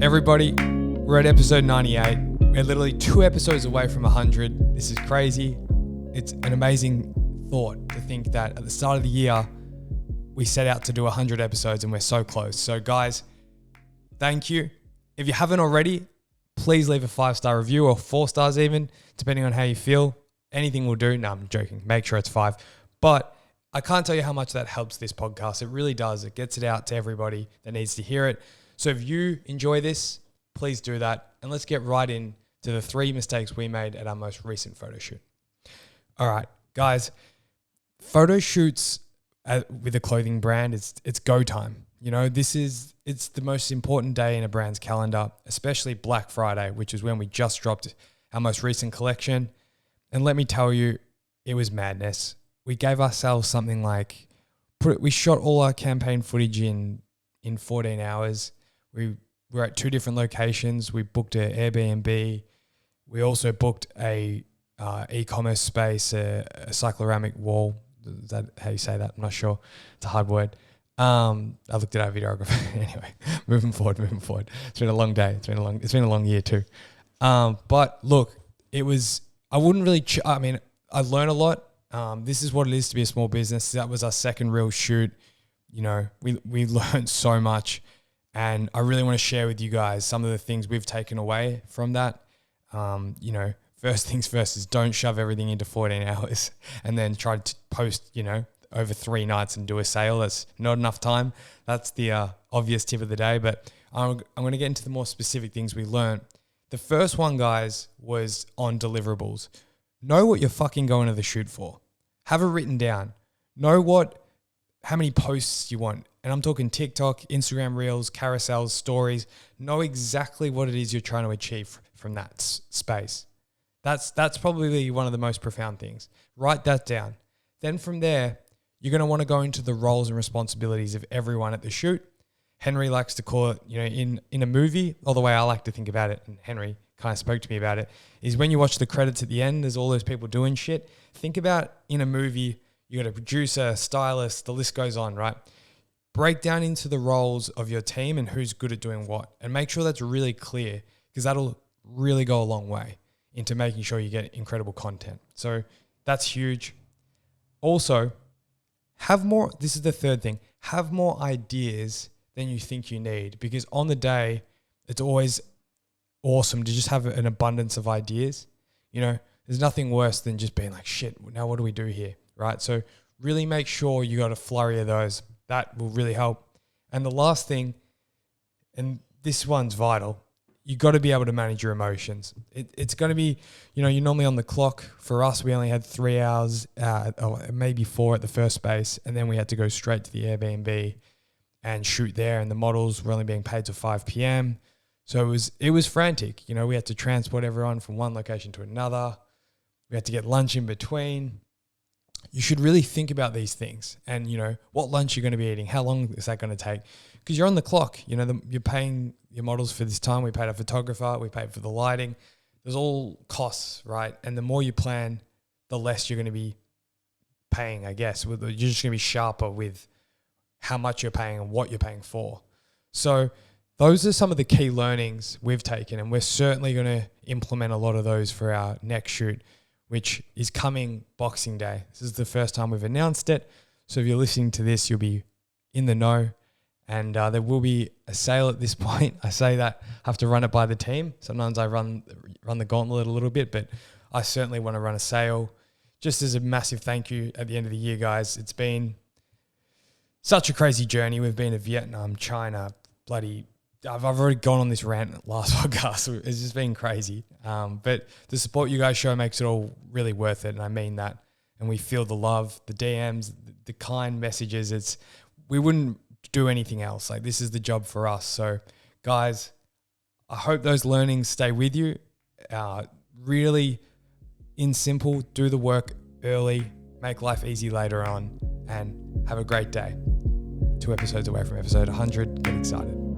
Everybody, we're at episode 98. We're literally 2 episodes away from 100. This is crazy. It's an amazing thought to think that at the start of the year, we set out to do 100 episodes and we're so close. So guys, thank you. If you haven't already, please leave a 5-star review or 4 stars even, depending on how you feel. Anything will do. No, I'm joking. Make sure it's 5. But I can't tell you how much that helps this podcast. It really does. It gets it out to everybody that needs to hear it. So if you enjoy this, please do that. And let's get right into the 3 mistakes we made at our most recent photo shoot. All right, guys, photo shoots with a clothing brand, it's go time. You know, it's the most important day in a brand's calendar, especially Black Friday, which is when we just dropped our most recent collection. And let me tell you, it was madness. We gave ourselves something like, we shot all our campaign footage in 14 hours. We were at 2 different locations. We booked an Airbnb. We also booked a e-commerce space, a cycloramic wall. Is that how you say that? I'm not sure. It's a hard word. I looked at our videographer. Anyway, moving forward. It's been a long day. It's been a long year too. But look, I wouldn't really, I learned a lot. This is what it is to be a small business. That was our second real shoot. You know, we learned so much, and I really want to share with you guys some of the things we've taken away from that. You know, first things first is don't shove everything into 14 hours and then try to post, over 3 nights and do a sale. That's not enough time. That's the obvious tip of the day, but I'm going to get into the more specific things we learned. The first one, guys, was on deliverables. Know what you're fucking going to the shoot for. Have it written down. Know how many posts you want. And I'm talking TikTok, Instagram Reels, carousels, stories. Know exactly what it is you're trying to achieve from that space. That's probably one of the most profound things. Write that down. Then from there, you're going to want to go into the roles and responsibilities of everyone at the shoot. Henry likes to call it, in a movie, or the way I like to think about it, and Henry kind of spoke to me about it, is when you watch the credits at the end, there's all those people doing shit. Think about in a movie, you got a producer, stylist, the list goes on, right? Break down into the roles of your team and who's good at doing what, and make sure that's really clear, because that'll really go a long way into making sure you get incredible content. So that's huge. Also, this is the third thing, have more ideas than you think you need, because on the day, it's always awesome to just have an abundance of ideas. There's nothing worse than just being like, shit, now what do we do here, right? So really make sure you got a flurry of those. That will really help. And the last thing, and this one's vital, you got to be able to manage your emotions. It's going to be, you're normally on the clock. For us, we only had 3 hours, or maybe 4 at the first space, and then we had to go straight to the Airbnb and shoot there, and the models were only being paid till 5 p.m. So it was frantic. We had to transport everyone from one location to another. We had to get lunch in between. You should really think about these things and, what lunch you're going to be eating. How long is that going to take? Because you're on the clock. You're paying your models for this time. We paid a photographer. We paid for the lighting. There's all costs, right? And the more you plan, the less you're going to be paying, I guess. You're just going to be sharper with how much you're paying and what you're paying for. So those are some of the key learnings we've taken, and we're certainly going to implement a lot of those for our next shoot, which is coming Boxing Day. This is the first time we've announced it. So if you're listening to this, you'll be in the know. And there will be a sale at this point. I say that, I have to run it by the team. Sometimes I run the gauntlet a little bit, but I certainly want to run a sale. Just as a massive thank you at the end of the year, guys. It's been such a crazy journey. We've been to Vietnam, China, I've already gone on this rant last podcast. It's just been crazy. But the support you guys show makes it all really worth it. And I mean that. And we feel the love, the DMs, the kind messages. We wouldn't do anything else. Like, this is the job for us. So guys, I hope those learnings stay with you. Really in simple, do the work early, make life easy later on, and have a great day. 2 episodes away from episode 100. Get excited.